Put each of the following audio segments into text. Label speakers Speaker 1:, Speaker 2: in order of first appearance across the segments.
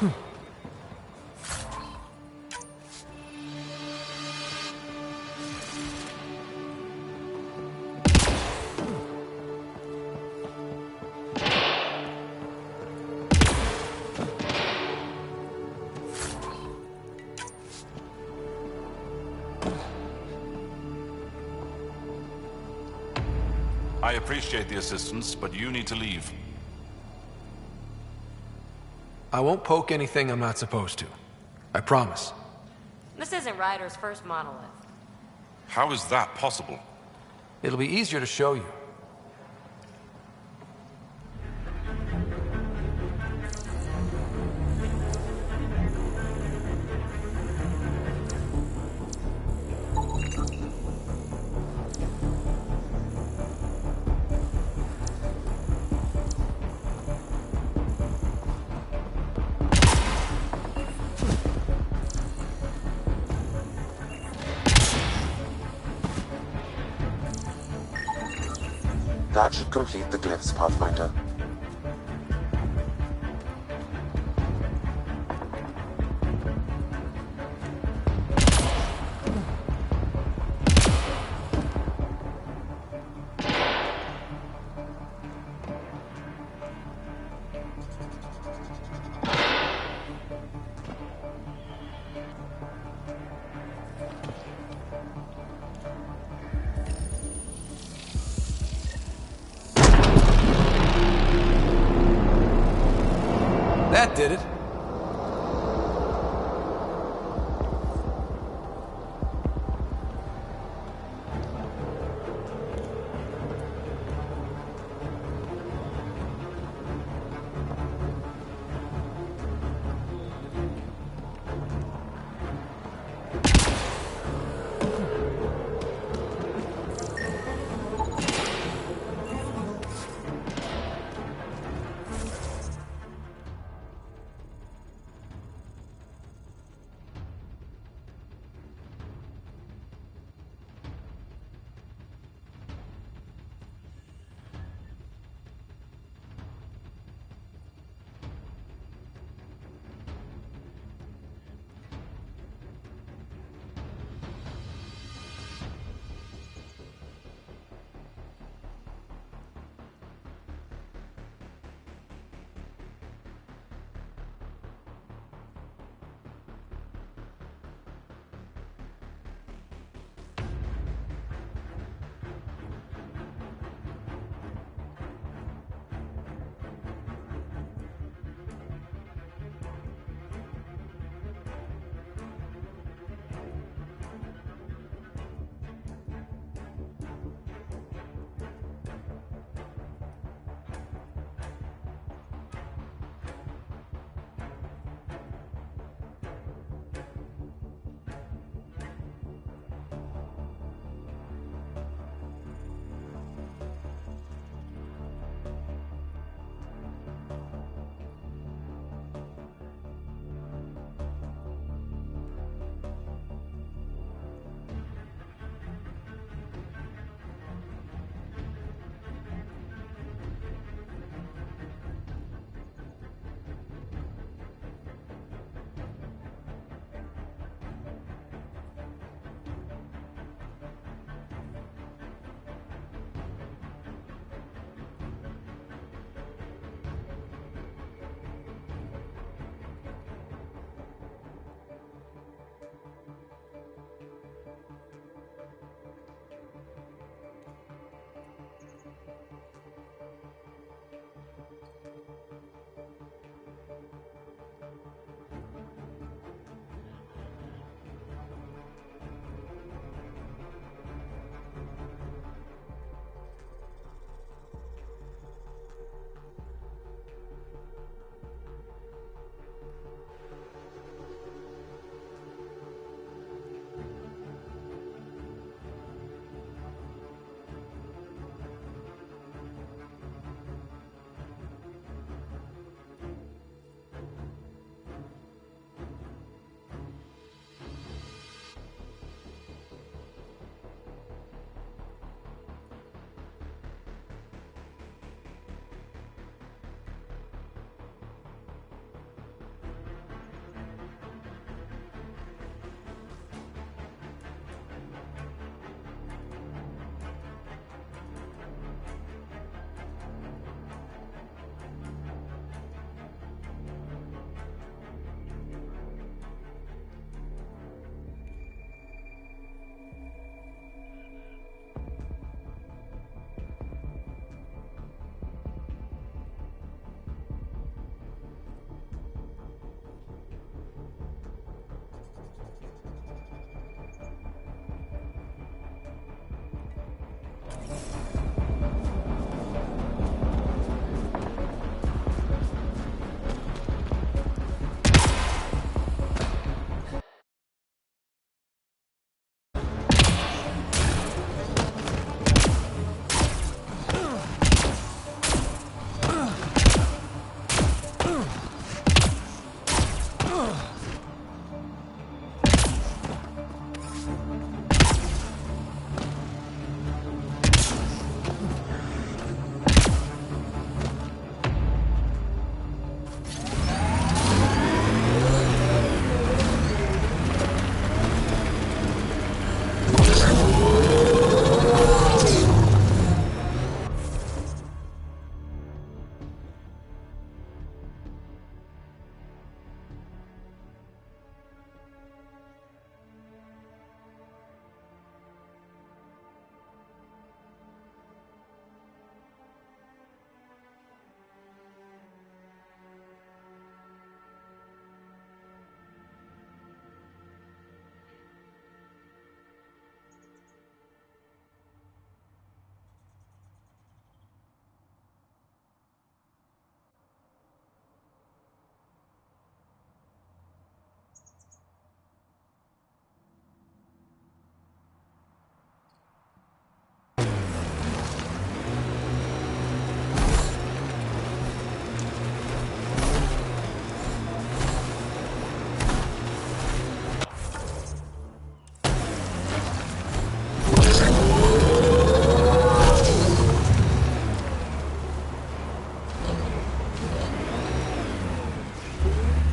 Speaker 1: I appreciate the assistance, but you need to leave.
Speaker 2: I won't poke anything I'm not supposed to. I promise.
Speaker 3: This isn't Ryder's first monolith.
Speaker 1: How is that possible?
Speaker 2: It'll be easier to show you.
Speaker 4: That should complete the glyphs, Pathfinder.
Speaker 2: That did it.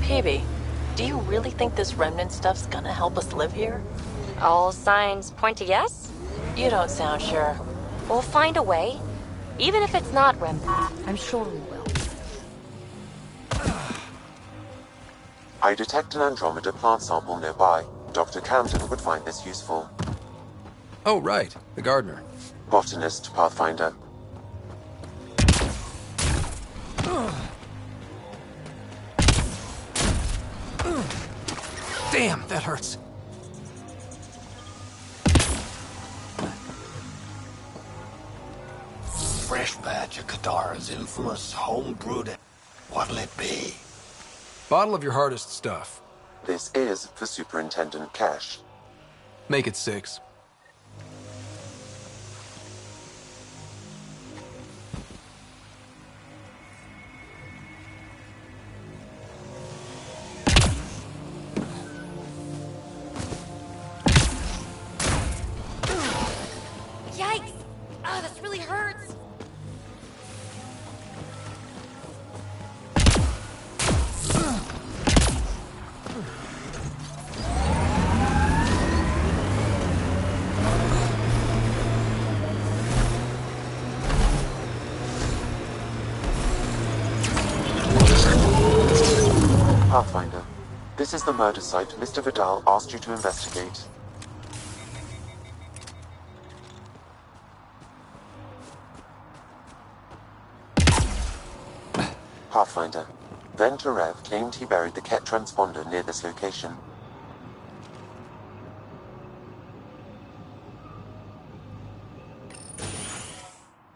Speaker 5: Peavy, do you really think this remnant stuff's gonna help us live here?
Speaker 3: All signs point to yes?
Speaker 5: You don't sound sure.
Speaker 3: We'll find a way. Even if it's not remnant, I'm sure we will.
Speaker 4: I detect an Andromeda plant sample nearby. Dr. Camden would find this useful.
Speaker 2: Oh, right. The gardener.
Speaker 4: Botanist, Pathfinder.
Speaker 2: Damn, that hurts.
Speaker 6: Fresh batch of Katara's infamous home-brewed. What'll it be?
Speaker 2: Bottle of your hardest stuff.
Speaker 4: This is for Superintendent Cash.
Speaker 2: Make it 6.
Speaker 3: Yikes! Ah, this really hurts.
Speaker 4: Pathfinder, this is the murder site Mr. Vidal asked you to investigate. Pathfinder, Venturev claimed he buried the Ket transponder near this location.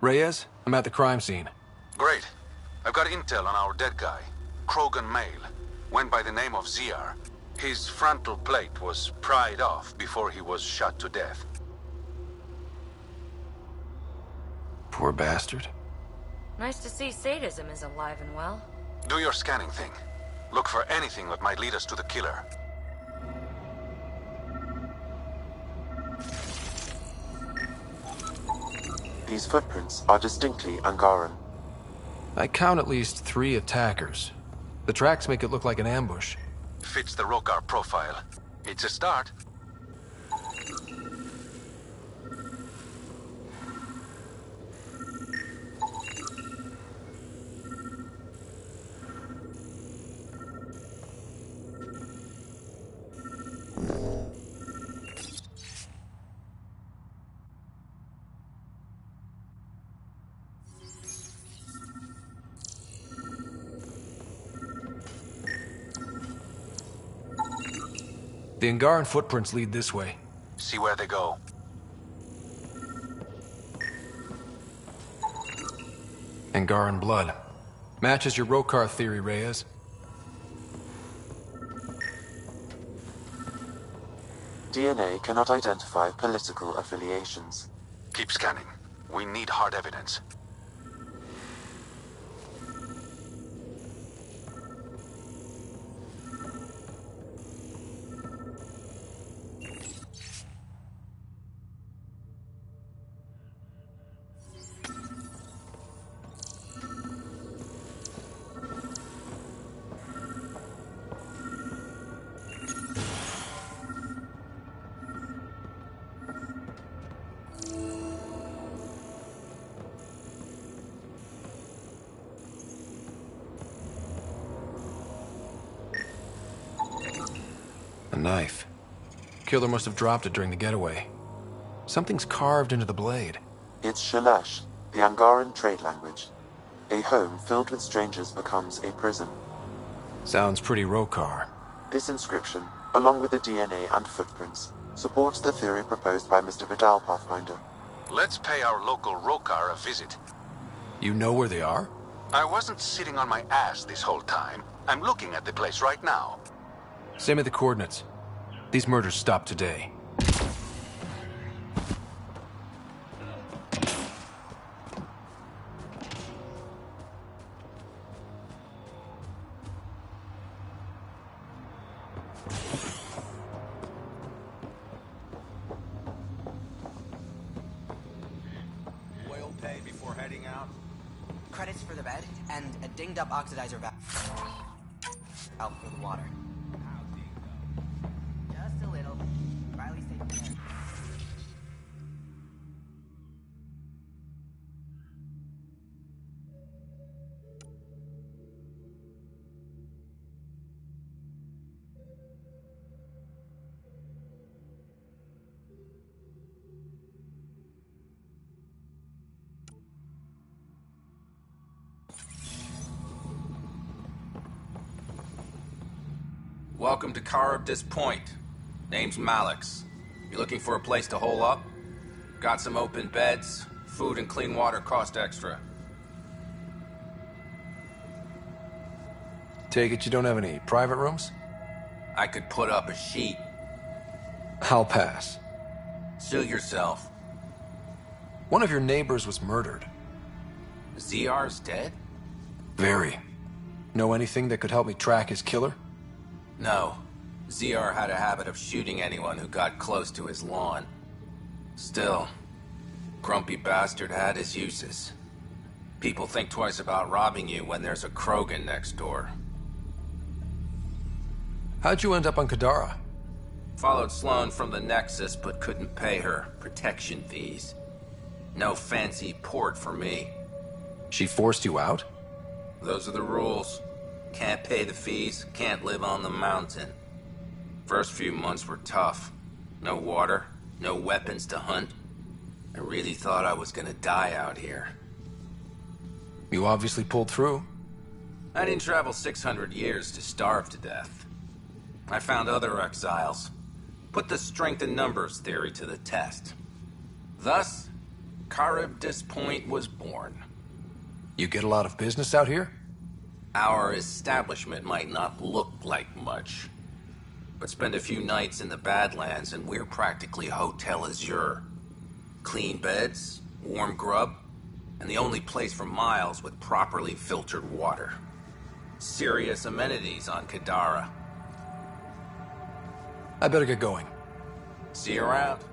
Speaker 2: Reyes, I'm at the crime scene.
Speaker 7: Great. I've got intel on our dead guy. Krogan male. Went by the name of ZR. His frontal plate was pried off before he was shot to death.
Speaker 2: Poor bastard.
Speaker 3: Nice to see sadism is alive and well.
Speaker 7: Do your scanning thing. Look for anything that might lead us to the killer.
Speaker 4: These footprints are distinctly Angaran.
Speaker 2: I count at least 3 attackers. The tracks make it look like an ambush.
Speaker 7: Fits the Rokar profile. It's a start.
Speaker 2: The Angaran footprints lead this way.
Speaker 7: See where they go.
Speaker 2: Angaran blood. Matches your Rokar theory, Reyes.
Speaker 4: DNA cannot identify political affiliations.
Speaker 7: Keep scanning. We need hard evidence.
Speaker 2: knife. Killer must have dropped it during the getaway. Something's carved into the blade.
Speaker 4: It's Shalash, the Angaran trade language. A home filled with strangers becomes a prison.
Speaker 2: Sounds pretty Rokar.
Speaker 4: This inscription, along with the DNA and footprints, supports the theory proposed by Mr. Vidal, Pathfinder.
Speaker 7: Let's pay our local Rokar a visit.
Speaker 2: You know where they are?
Speaker 7: I wasn't sitting on my ass this whole time. I'm looking at the place right now.
Speaker 2: Send me the coordinates. These murders stopped today.
Speaker 6: Oil pay before heading out?
Speaker 8: Credits for the bed, and a dinged-up oxidizer valve for the water. Just a little. Riley's taking care.
Speaker 9: Welcome to Caribdis Point. Name's Malix. You looking for a place to hole up? Got some open beds. Food and clean water cost extra.
Speaker 2: Take it you don't have any private rooms?
Speaker 9: I could put up a sheet.
Speaker 2: I'll pass.
Speaker 9: Suit yourself.
Speaker 2: One of your neighbors was murdered.
Speaker 9: ZR's dead?
Speaker 2: Very. Know anything that could help me track his killer?
Speaker 9: No. ZR had a habit of shooting anyone who got close to his lawn. Still, grumpy bastard had his uses. People think twice about robbing you when there's a Krogan next door.
Speaker 2: How'd you end up on Kadara?
Speaker 9: Followed Sloane from the Nexus, but couldn't pay her protection fees. No fancy port for me.
Speaker 2: She forced you out?
Speaker 9: Those are the rules. Can't pay the fees, can't live on the mountain. First few months were tough. No water, no weapons to hunt. I really thought I was gonna die out here.
Speaker 2: You obviously pulled through.
Speaker 9: I didn't travel 600 years to starve to death. I found other exiles. Put the strength in numbers theory to the test. Thus, Caribdis Point was born.
Speaker 2: You get a lot of business out here?
Speaker 9: Our establishment might not look like much, but spend a few nights in the Badlands and we're practically Hotel Azure. Clean beds, warm grub, and the only place for miles with properly filtered water. Serious amenities on Kadara.
Speaker 2: I better get going.
Speaker 9: See you around.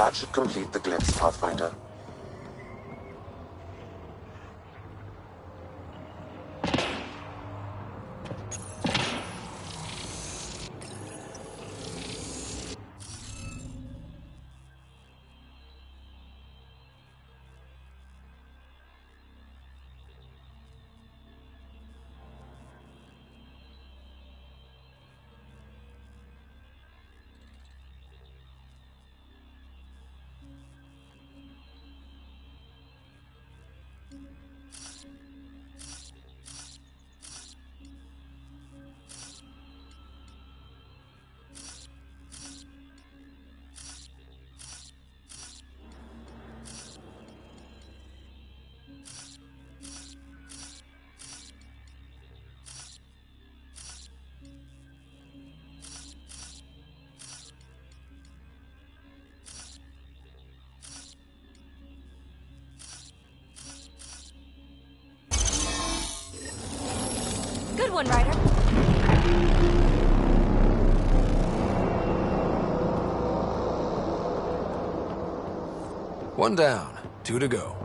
Speaker 4: That should complete the glimpse, Pathfinder.
Speaker 3: Good one, Ryder.
Speaker 2: One down, 2 to go.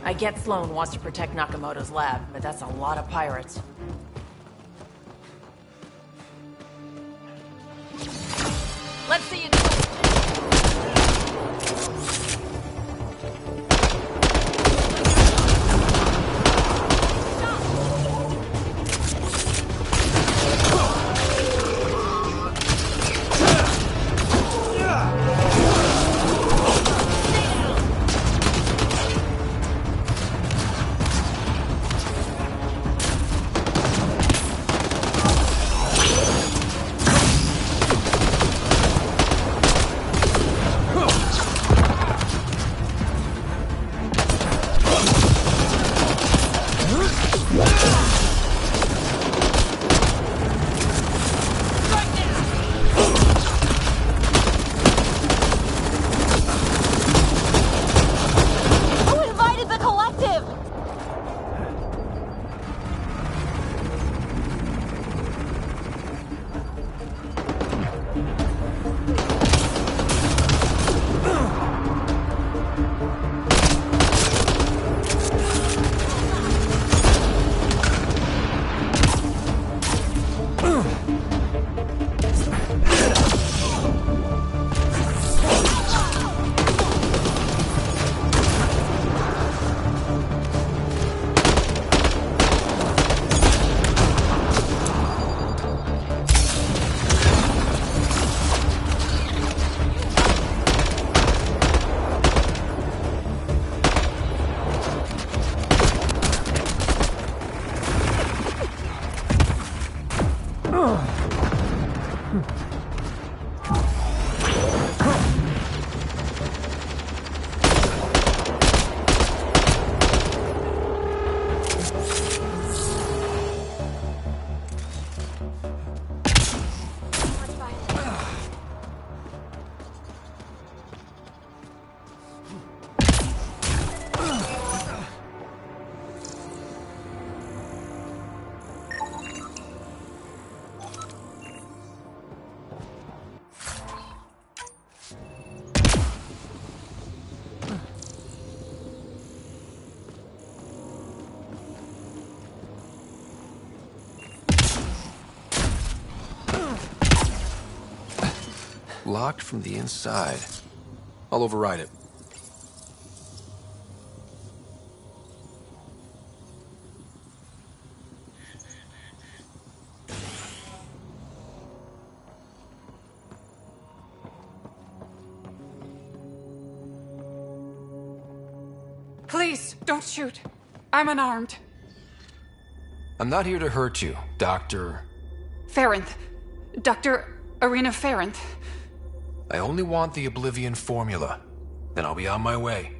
Speaker 5: I get Sloan wants to protect Nakamoto's lab, but that's a lot of pirates. Let's see you do it.
Speaker 2: locked from the inside. I'll override it.
Speaker 10: Please, don't shoot. I'm unarmed.
Speaker 2: I'm not here to hurt you, Dr.
Speaker 10: Farenth. Dr. Arena Farenth.
Speaker 2: I only want the Oblivion formula. Then I'll be on my way.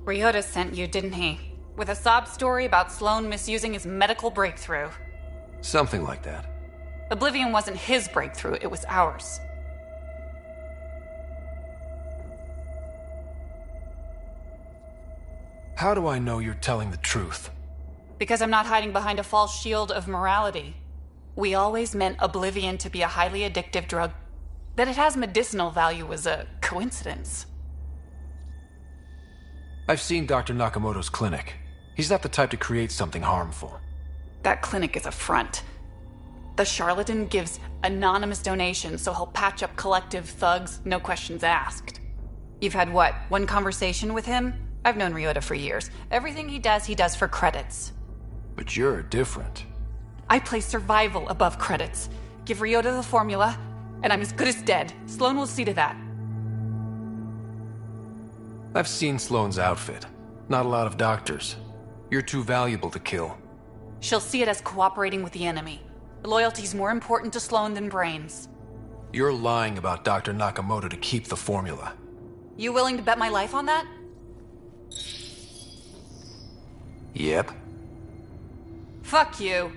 Speaker 10: Ryota sent you, didn't he? With a sob story about Sloan misusing his medical breakthrough.
Speaker 2: Something like that.
Speaker 10: Oblivion wasn't his breakthrough, it was ours.
Speaker 2: How do I know you're telling the truth?
Speaker 10: Because I'm not hiding behind a false shield of morality. We always meant Oblivion to be a highly addictive drug. That it has medicinal value was a coincidence.
Speaker 2: I've seen Dr. Nakamoto's clinic. He's not the type to create something harmful.
Speaker 10: That clinic is a front. The charlatan gives anonymous donations so he'll patch up collective thugs, no questions asked. You've had what, one conversation with him? I've known Ryota for years. Everything he does for credits.
Speaker 2: But you're different.
Speaker 10: I place survival above credits. Give Ryota the formula, and I'm as good as dead. Sloan will see to that.
Speaker 2: I've seen Sloane's outfit. Not a lot of doctors. You're too valuable to kill.
Speaker 10: She'll see it as cooperating with the enemy. Loyalty's more important to Sloan than brains.
Speaker 2: You're lying about Dr. Nakamoto to keep the formula.
Speaker 10: You willing to bet my life on that?
Speaker 2: Yep.
Speaker 10: Fuck you.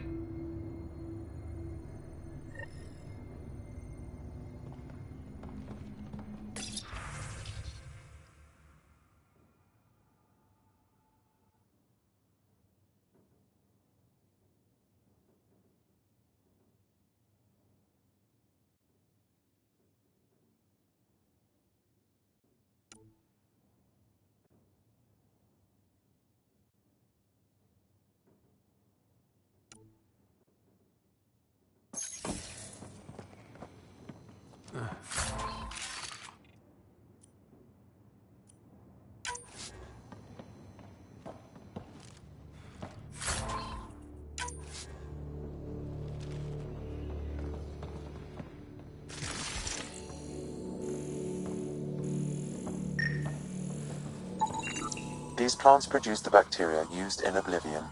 Speaker 4: These plants produce the bacteria used in Oblivion.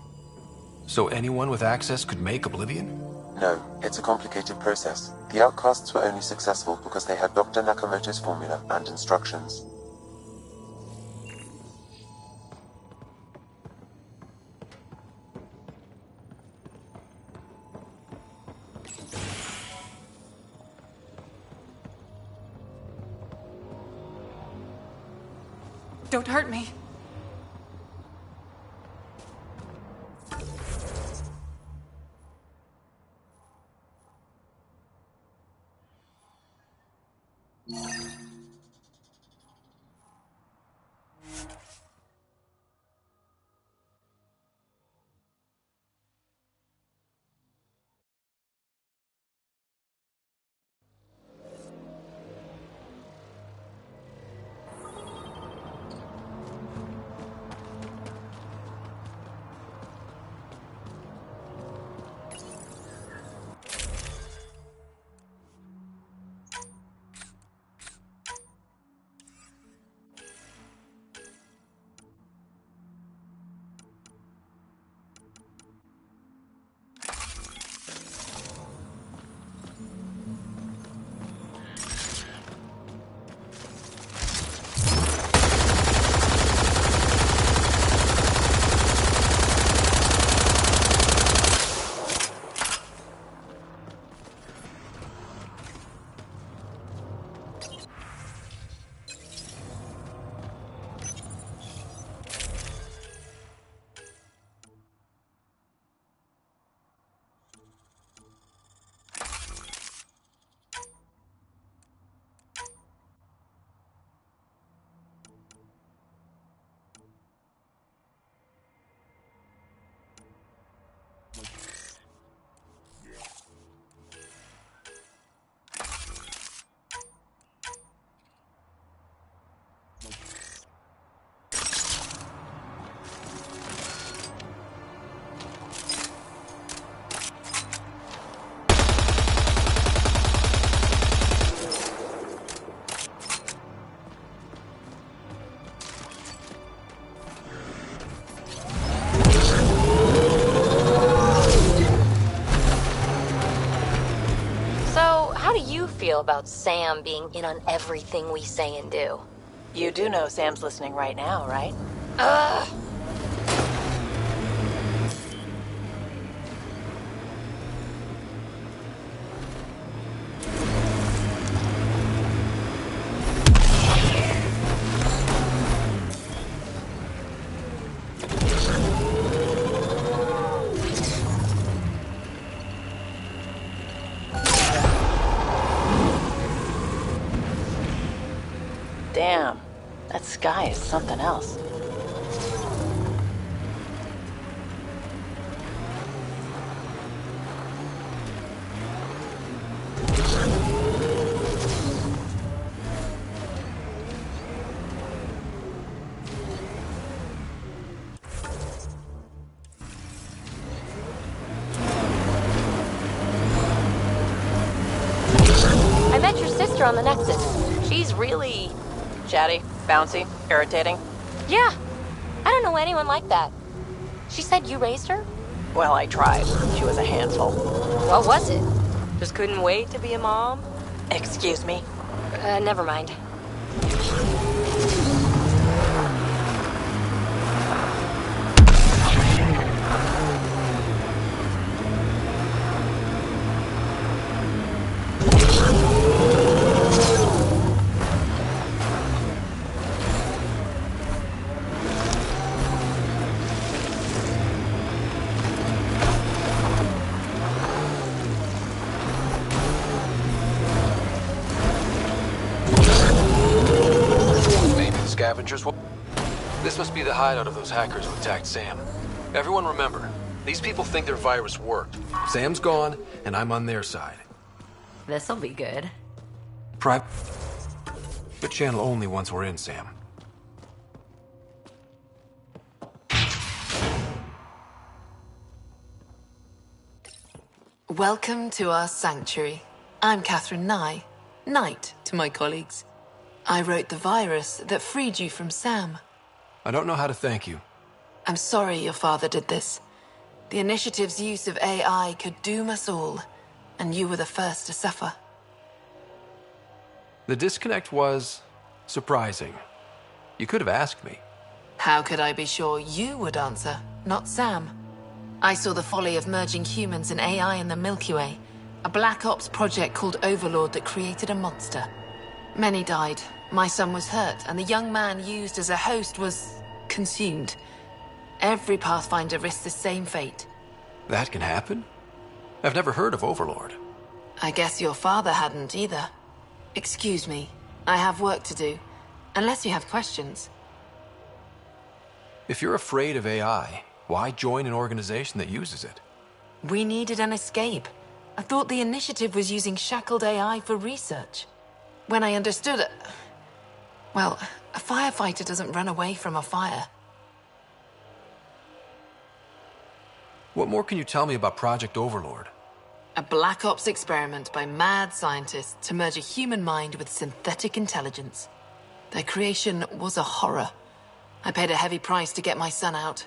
Speaker 2: So anyone with access could make Oblivion?
Speaker 4: No, it's a complicated process. The outcasts were only successful because they had Dr. Nakamoto's formula and instructions.
Speaker 10: Don't hurt me.
Speaker 3: feel about Sam being in on everything we say and do.
Speaker 5: You do know Sam's listening right now, right?
Speaker 3: Ugh!
Speaker 5: Damn, that sky is something else.
Speaker 3: I met your sister on the Nexus.
Speaker 5: She's really chatty, bouncy, irritating.
Speaker 3: Yeah, I don't know anyone like that. She said you raised her?
Speaker 5: Well, I tried. She was a handful.
Speaker 3: What was it? Just couldn't wait to be a mom?
Speaker 5: Excuse me?
Speaker 3: Never mind.
Speaker 2: Scavengers. This must be the hideout of those hackers who attacked Sam. Everyone remember, these people think their virus worked. Sam's gone, and I'm on their side.
Speaker 3: This'll be good.
Speaker 2: Private channel only once we're in, Sam.
Speaker 11: Welcome to our sanctuary. I'm Catherine Nye, Knight to my colleagues. I wrote the virus that freed you from Sam.
Speaker 2: I don't know how to thank you.
Speaker 11: I'm sorry your father did this. The Initiative's use of AI could doom us all, and you were the first to suffer.
Speaker 2: The disconnect was surprising. You could have asked me.
Speaker 11: How could I be sure you would answer, not Sam? I saw the folly of merging humans and AI in the Milky Way, a Black Ops project called Overlord that created a monster. Many died. My son was hurt, and the young man used as a host was consumed. Every Pathfinder risks the same fate.
Speaker 2: That can happen? I've never heard of Overlord.
Speaker 11: I guess your father hadn't either. Excuse me, I have work to do. Unless you have questions.
Speaker 2: If you're afraid of AI, why join an organization that uses it?
Speaker 11: We needed an escape. I thought the Initiative was using shackled AI for research. When I understood it... Well, a firefighter doesn't run away from a fire.
Speaker 2: What more can you tell me about Project Overlord?
Speaker 11: A Black Ops experiment by mad scientists to merge a human mind with synthetic intelligence. Their creation was a horror. I paid a heavy price to get my son out.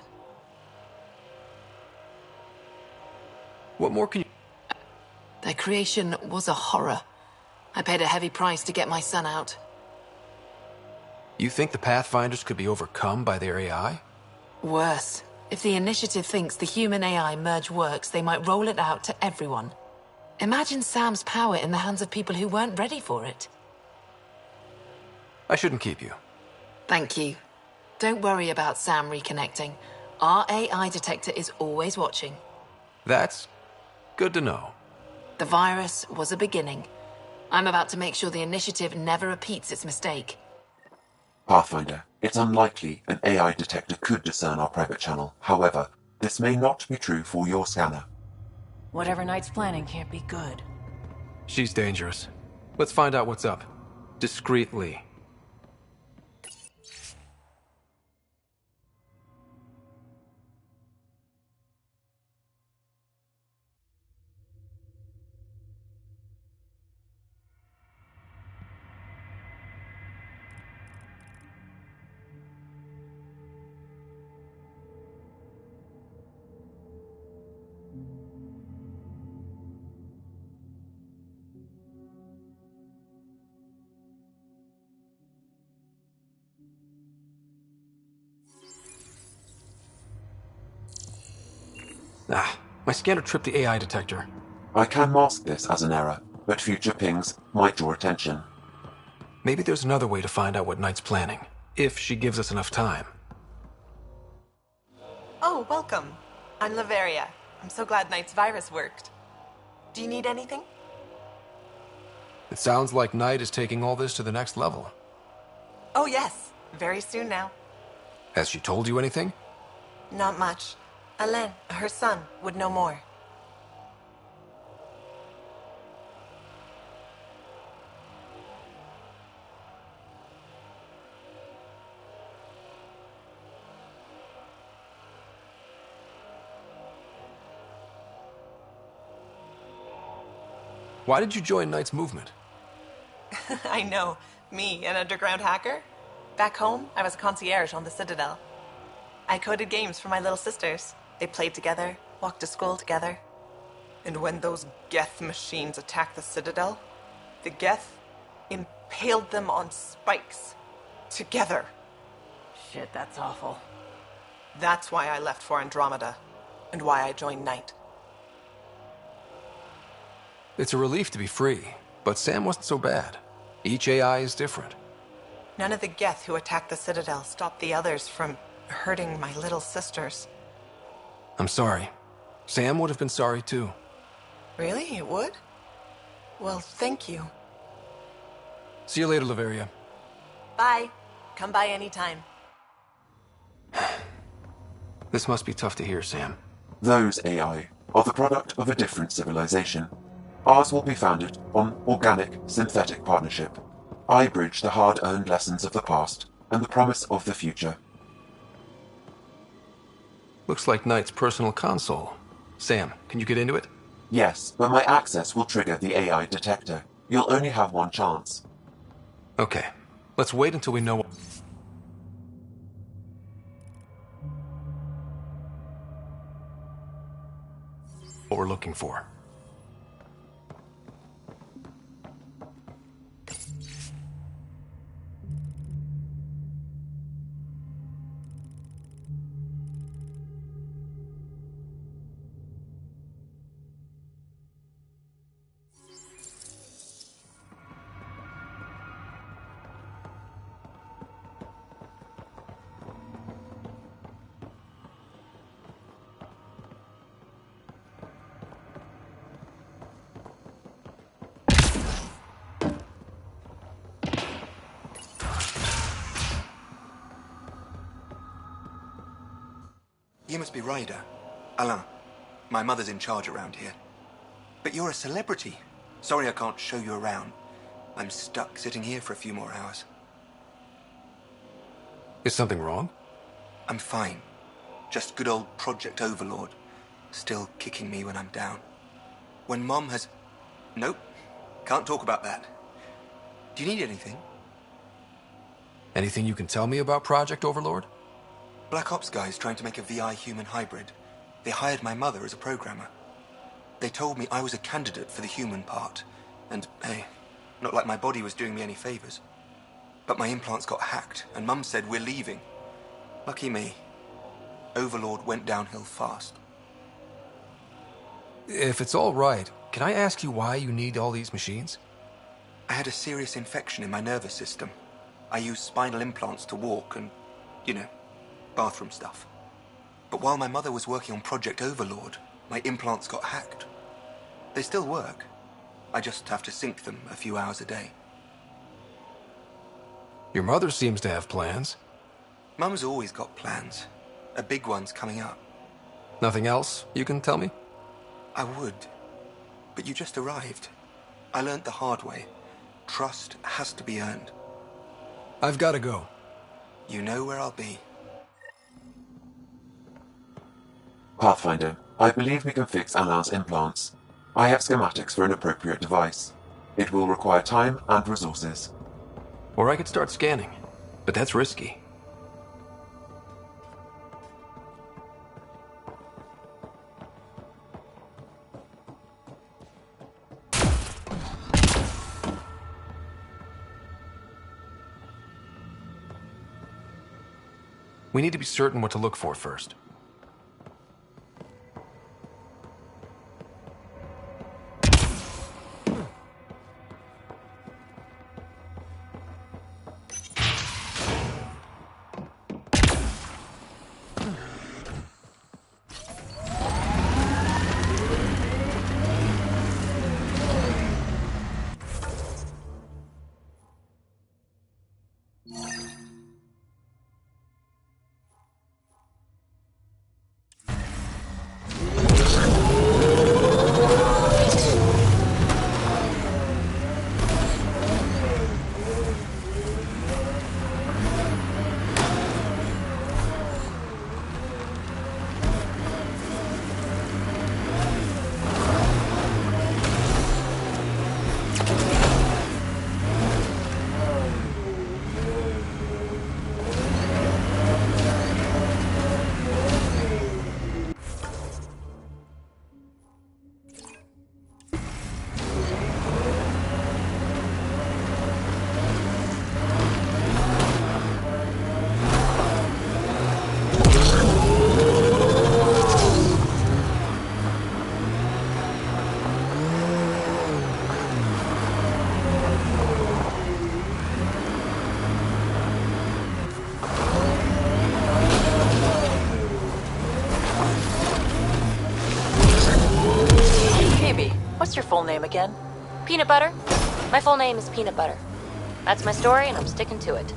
Speaker 2: What more can you...
Speaker 11: Their creation was a horror. I paid a heavy price to get my son out.
Speaker 2: You think the Pathfinders could be overcome by their AI?
Speaker 11: Worse. If the Initiative thinks the human-AI merge works, they might roll it out to everyone. Imagine Sam's power in the hands of people who weren't ready for it.
Speaker 2: I shouldn't keep you.
Speaker 11: Thank you. Don't worry about Sam reconnecting. Our AI detector is always watching.
Speaker 2: That's good to know.
Speaker 11: The virus was a beginning. I'm about to make sure the Initiative never repeats its mistake.
Speaker 4: Pathfinder, it's unlikely an AI detector could discern our private channel. However, this may not be true for your scanner.
Speaker 5: Whatever Knight's planning can't be good.
Speaker 2: She's dangerous. Let's find out what's up. Discreetly. My scanner tripped the AI detector.
Speaker 4: I can mask this as an error, but future pings might draw attention.
Speaker 2: Maybe there's another way to find out what Knight's planning, if she gives us enough time.
Speaker 12: Oh, welcome. I'm Laveria. I'm so glad Knight's virus worked. Do you need anything?
Speaker 2: It sounds like Knight is taking all this to the next level.
Speaker 12: Oh, yes. Very soon now.
Speaker 2: Has she told you anything?
Speaker 12: Not much. Alain, her son, would know more.
Speaker 2: Why did you join Knight's movement?
Speaker 12: I know. Me, an underground hacker? Back home, I was a concierge on the Citadel. I coded games for my little sisters. They played together, walked to school together. And when those Geth machines attacked the Citadel, the Geth impaled them on spikes. Together.
Speaker 5: Shit, that's awful.
Speaker 12: That's why I left for Andromeda. And why I joined Knight.
Speaker 2: It's a relief to be free, but Sam wasn't so bad. Each AI is different.
Speaker 12: None of the Geth who attacked the Citadel stopped the others from hurting my little sisters.
Speaker 2: I'm sorry. Sam would have been sorry too.
Speaker 12: Really? It would? Well, thank you.
Speaker 2: See you later, Laveria.
Speaker 12: Bye. Come by anytime.
Speaker 2: This must be tough to hear, Sam.
Speaker 4: Those AI are the product of a different civilization. Ours will be founded on organic-synthetic partnership. I bridge the hard-earned lessons of the past and the promise of the future.
Speaker 2: Looks like Knight's personal console. Sam, can you get into it?
Speaker 4: Yes, but my access will trigger the AI detector. You'll only have one chance.
Speaker 2: Okay, let's wait until we know what we're looking for.
Speaker 13: You must be Ryder. Alain. My mother's in charge around here. But you're a celebrity. Sorry I can't show you around. I'm stuck sitting here for a few more hours.
Speaker 2: Is something wrong?
Speaker 13: I'm fine. Just good old Project Overlord. Still kicking me when I'm down. When Mom has... Nope. Can't talk about that. Do you need anything?
Speaker 2: Anything you can tell me about Project Overlord?
Speaker 13: Black Ops guys trying to make a VI-human hybrid. They hired my mother as a programmer. They told me I was a candidate for the human part. And, hey, not like my body was doing me any favors. But my implants got hacked, and Mum said we're leaving. Lucky me. Overlord went downhill fast.
Speaker 2: If it's all right, can I ask you why you need all these machines?
Speaker 13: I had a serious infection in my nervous system. I used spinal implants to walk and, you know, bathroom stuff. But while my mother was working on Project Overlord, my implants got hacked. They still work. I just have to sync them a few hours a day.
Speaker 2: Your mother seems to have plans.
Speaker 13: Mum's always got plans. A big one's coming up.
Speaker 2: Nothing else you can tell me?
Speaker 13: I would. But you just arrived. I learned the hard way. Trust has to be earned.
Speaker 2: I've got to go.
Speaker 13: You know where I'll be.
Speaker 4: Pathfinder, I believe we can fix Alain's implants. I have schematics for an appropriate device. It will require time and resources.
Speaker 2: Or I could start scanning, but that's risky. We need to be certain what to look for first.
Speaker 5: full name again?
Speaker 3: Peanut Butter. My full name is Peanut Butter. That's my story, and I'm sticking to it.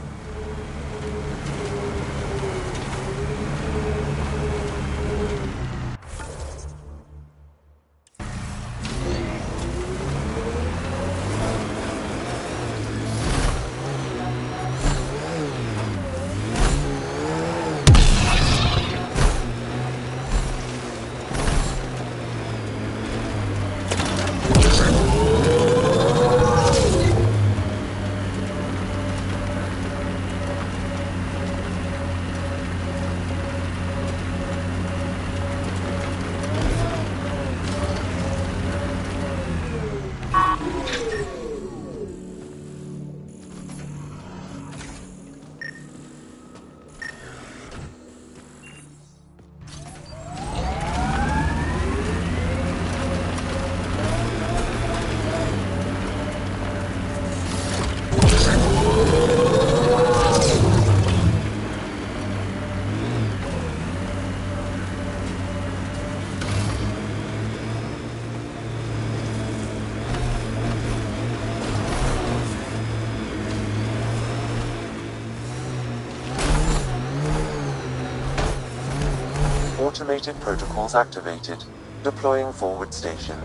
Speaker 4: Automated protocols activated. Deploying forward station.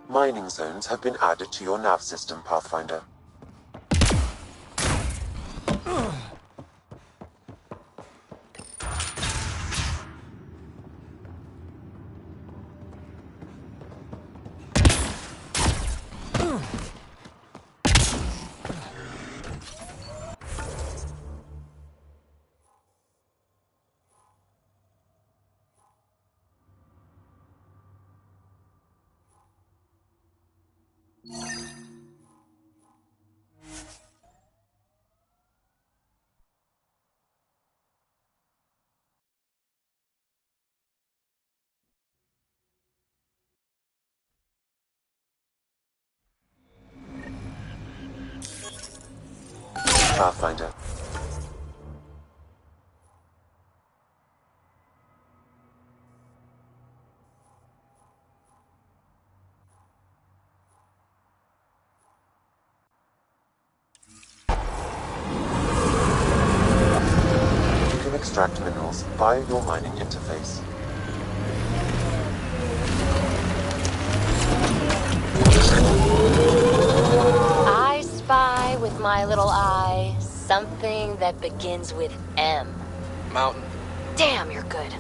Speaker 4: Mining zones have been added to your nav system, Pathfinder. Pathfinder. You can extract minerals via your mining interface.
Speaker 3: I spy with my little eye something that begins with M.
Speaker 2: Mountain.
Speaker 3: Damn, you're good.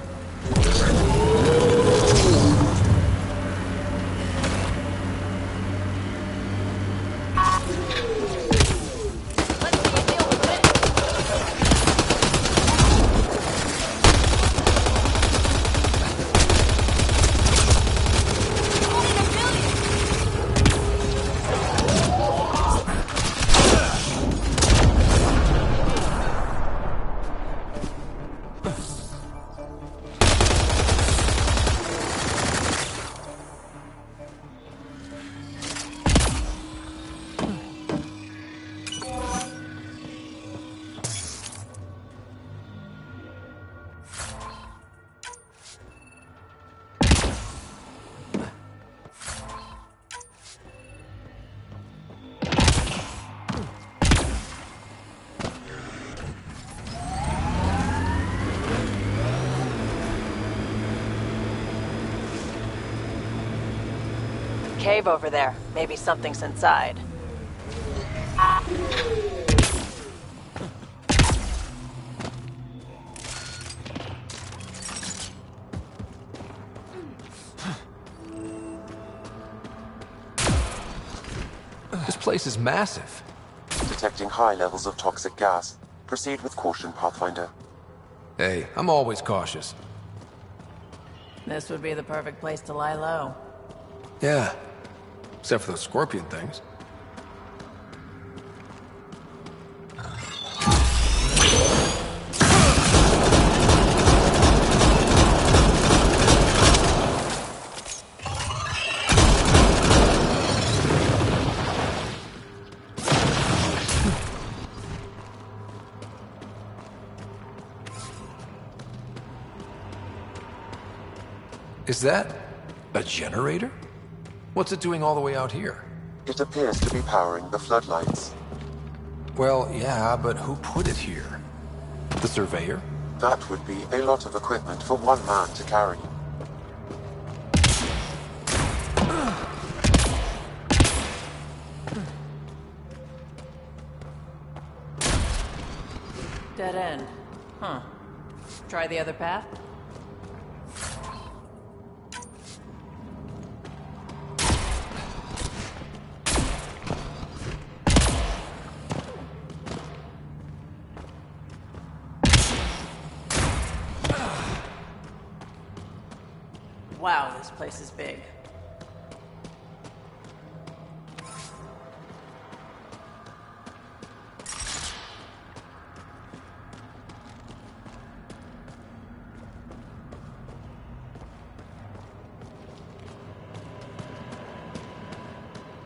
Speaker 5: Cave over there. Maybe something's inside.
Speaker 2: This place is massive.
Speaker 4: Detecting high levels of toxic gas. Proceed with caution, Pathfinder.
Speaker 2: Hey, I'm always cautious.
Speaker 5: This would be the perfect place to lie low.
Speaker 2: Yeah. Except for those scorpion things. Is that a generator? What's it doing all the way out here?
Speaker 4: It appears to be powering the floodlights.
Speaker 2: Well, yeah, but who put it here? The surveyor?
Speaker 4: That would be a lot of equipment for one man to carry.
Speaker 5: Dead end. Huh. Try the other path? Wow, this place is big.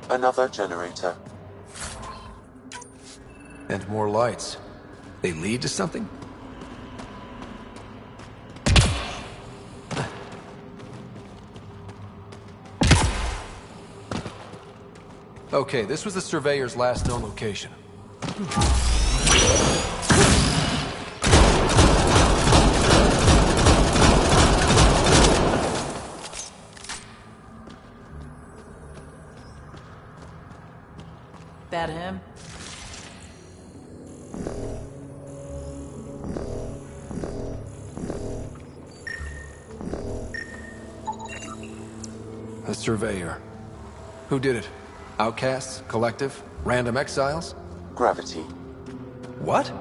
Speaker 4: Another generator.
Speaker 2: And more lights. They lead to something? Okay, this was the surveyor's last known location.
Speaker 5: That him?
Speaker 2: The surveyor. Who did it? Outcasts? Collective? Random exiles?
Speaker 4: Gravity.
Speaker 2: What?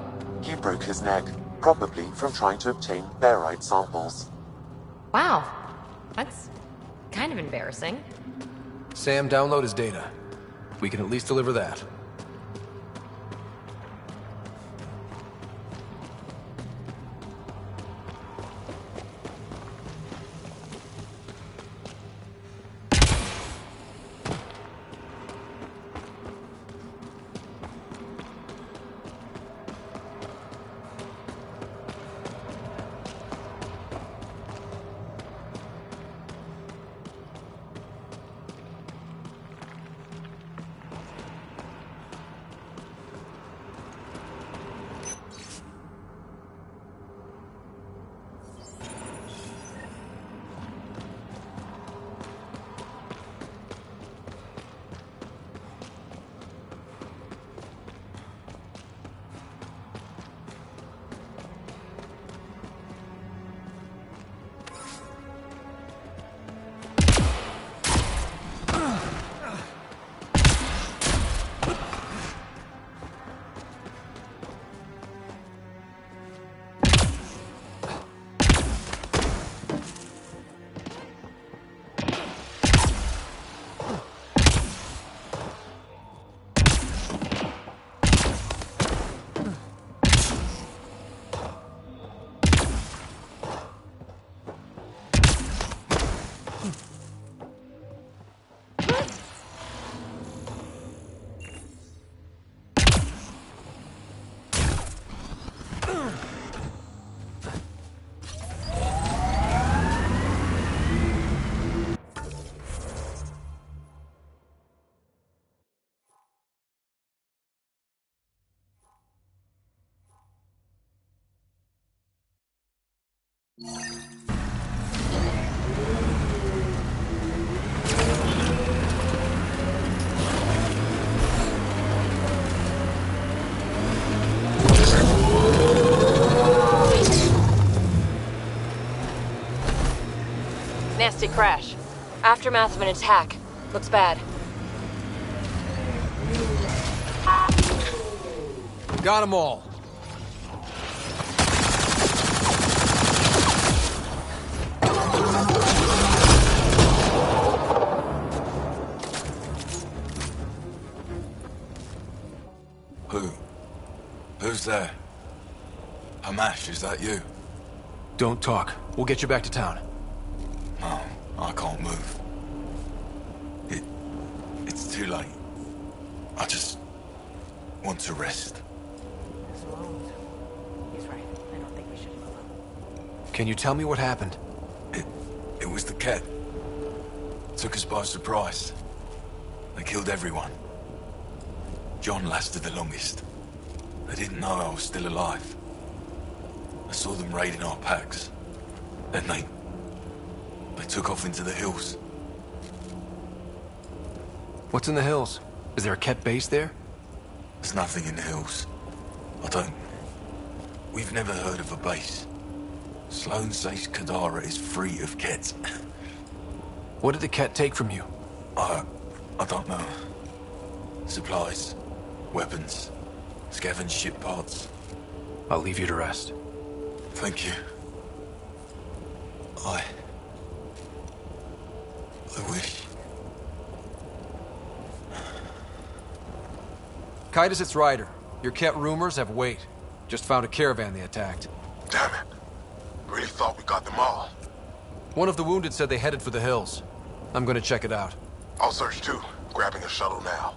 Speaker 4: He broke his neck, probably from trying to obtain barite samples.
Speaker 3: Wow. That's kind of embarrassing.
Speaker 2: Sam, download his data. We can at least deliver that.
Speaker 3: Nasty crash. Aftermath of an attack. Looks bad.
Speaker 2: Got them all.
Speaker 6: Who's there? Hamash, is that you?
Speaker 2: Don't talk. We'll get you back to town.
Speaker 6: No, I can't move. It's too late. I just want to rest.
Speaker 5: He's right. I don't think we should move.
Speaker 2: Can you tell me what happened?
Speaker 6: It
Speaker 14: was the Ket. Took us by surprise. They killed everyone. John lasted the longest. They didn't know I was still alive. I saw them raiding our packs. Then they took off into the hills.
Speaker 2: What's in the hills? Is there a Ket base there?
Speaker 14: There's nothing in the hills. We've never heard of a base. Sloane says Kadara is free of Kets.
Speaker 2: What did the Ket take from you?
Speaker 14: I don't know. Supplies, weapons, scavenged ship parts.
Speaker 2: I'll leave you to rest.
Speaker 14: Thank you. I wish.
Speaker 2: Kitus, it's Ryder. Your Ket rumors have weight. Just found a caravan they attacked.
Speaker 15: Damn it. Really thought we got them all.
Speaker 2: One of the wounded said they headed for the hills. I'm gonna check it out.
Speaker 15: I'll search too. Grabbing a shuttle now.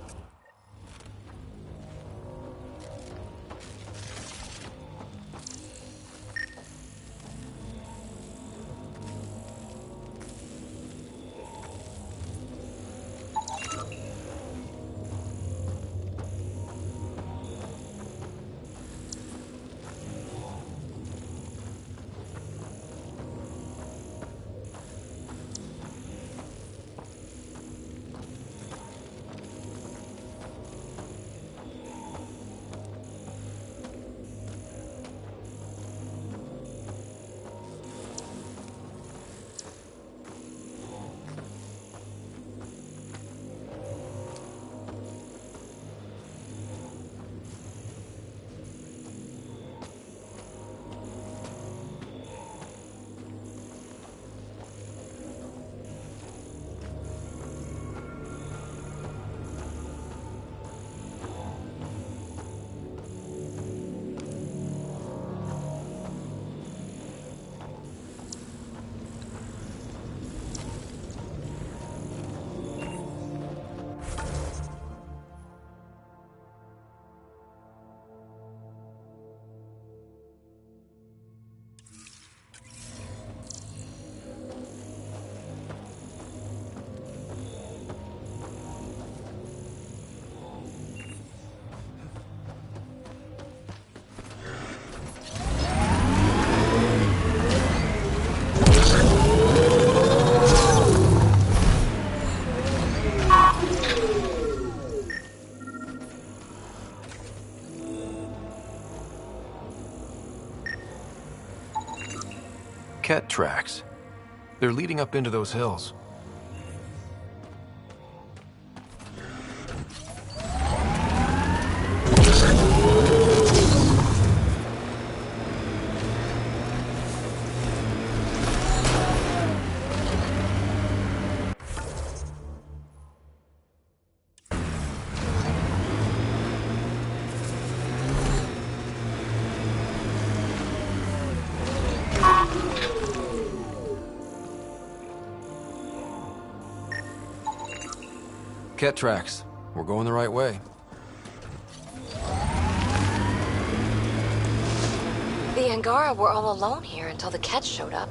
Speaker 2: Ket tracks. They're leading up into those hills. Ket tracks. We're going the right way.
Speaker 3: The Angara were all alone here until the Ket showed up.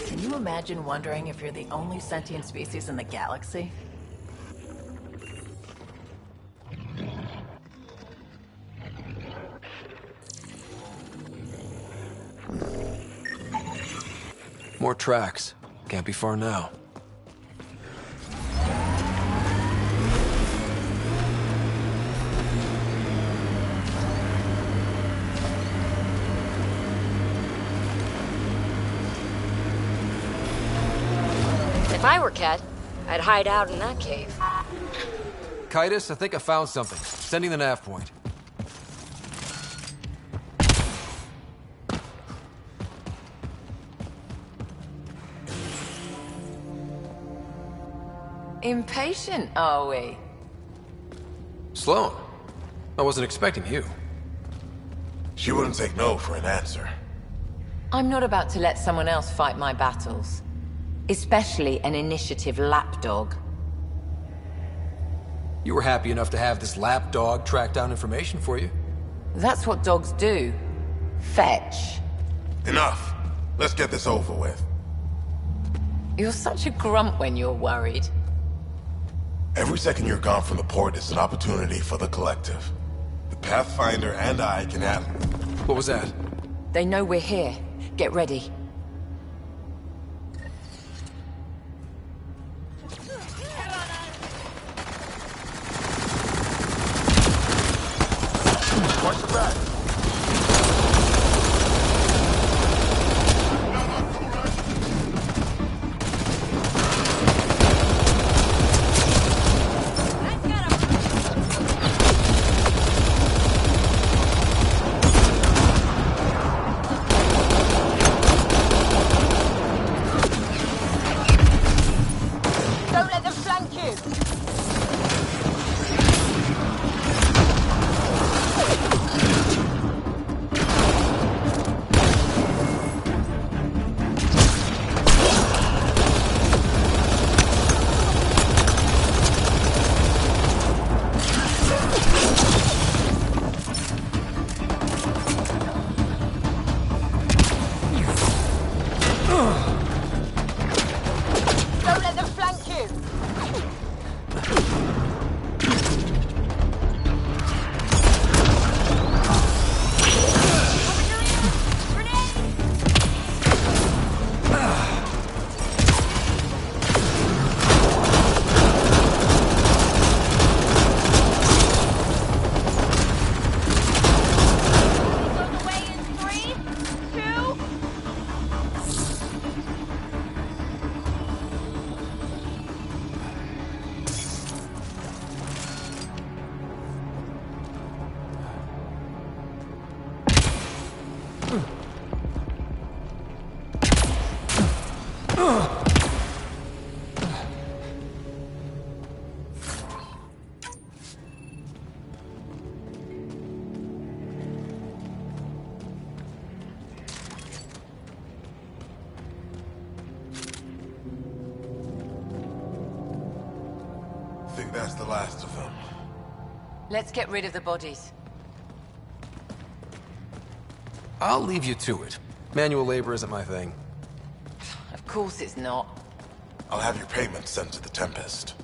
Speaker 5: Can you imagine wondering if you're the only sentient species in the galaxy?
Speaker 2: More tracks. Can't be far now.
Speaker 3: If I were Ket, I'd hide out in that cave.
Speaker 2: Kitus, I think I found something. Sending the nav point.
Speaker 5: Impatient, are we?
Speaker 2: Sloane, I wasn't expecting you.
Speaker 15: She wouldn't take no for an answer.
Speaker 16: I'm not about to let someone else fight my battles. Especially an initiative lapdog.
Speaker 2: You were happy enough to have this lapdog track down information for you.
Speaker 16: That's what dogs do. Fetch.
Speaker 15: Enough. Let's get this over with.
Speaker 16: You're such a grump when you're worried.
Speaker 15: Every second you're gone from the port is an opportunity for the collective. The Pathfinder and I can have...
Speaker 2: What was that?
Speaker 16: They know we're here. Get ready.
Speaker 15: Watch the back.
Speaker 3: Don't let them flank you! Don't let them flank you!
Speaker 15: I think that's the last of them.
Speaker 16: Let's get rid of the bodies.
Speaker 2: I'll leave you to it. Manual labor isn't my thing.
Speaker 16: Of course it's not.
Speaker 15: I'll have your payment sent to the Tempest.